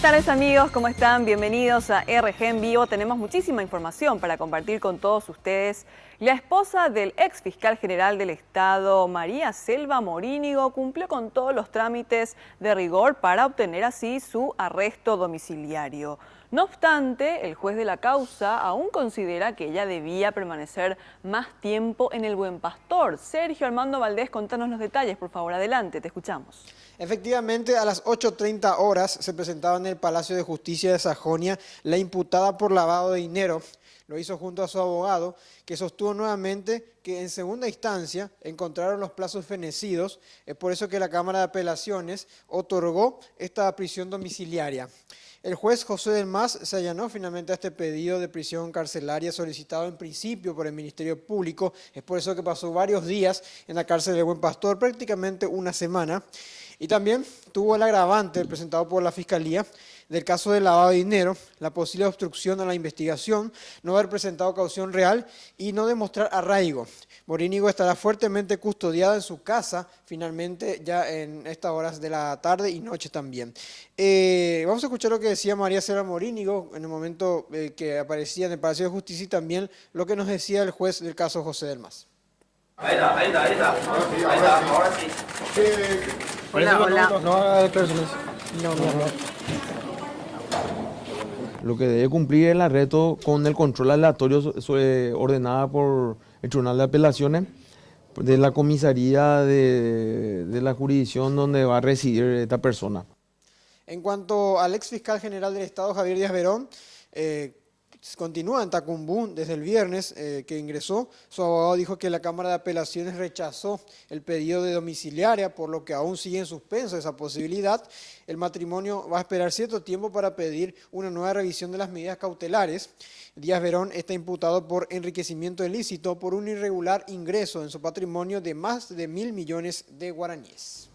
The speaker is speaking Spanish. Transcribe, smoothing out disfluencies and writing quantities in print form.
tardes amigos, ¿cómo están? Bienvenidos a RG en Vivo. Tenemos muchísima información para compartir con todos ustedes. La esposa del ex fiscal general del Estado, María Selva Morínigo, cumplió con todos los trámites de rigor para obtener así su arresto domiciliario. No obstante, el juez de la causa aún considera que ella debía permanecer más tiempo en el Buen Pastor. Sergio Armando Valdés, contanos los detalles, por favor, adelante, te escuchamos. Efectivamente, a las 8:30 horas se presentaba en el Palacio de Justicia de Sajonia la imputada por lavado de dinero. Lo hizo junto a su abogado, que sostuvo nuevamente que en segunda instancia encontraron los plazos fenecidos. Es por eso que la Cámara de Apelaciones otorgó esta prisión domiciliaria. El juez José del Mas se allanó finalmente a este pedido de prisión carcelaria solicitado en principio por el Ministerio Público. Es por eso que pasó varios días en la cárcel del Buen Pastor, prácticamente una semana. Y también tuvo el agravante presentado por la Fiscalía del caso de lavado de dinero, la posible obstrucción a la investigación, no haber presentado caución real y no demostrar arraigo. Morínigo estará fuertemente custodiada en su casa, finalmente ya en estas horas de la tarde y noche también. Vamos a escuchar lo que decía María Selva Morínigo en el momento que aparecía en el Palacio de Justicia y también lo que nos decía el juez del caso José del Mas. Ahí está. Ahora sí. Hola. No haga declaraciones. No. Lo que debe cumplir el arresto con el control aleatorio ordenada por el Tribunal de Apelaciones de la comisaría de la jurisdicción donde va a residir esta persona. En cuanto al ex fiscal general del Estado, Javier Díaz Verón, continúa en Tacumbú desde el viernes que ingresó. Su abogado dijo que la Cámara de Apelaciones rechazó el pedido de domiciliaria, por lo que aún sigue en suspenso esa posibilidad. El matrimonio va a esperar cierto tiempo para pedir una nueva revisión de las medidas cautelares. Díaz Verón está imputado por enriquecimiento ilícito por un irregular ingreso en su patrimonio de más de 1.000 millones de guaraníes.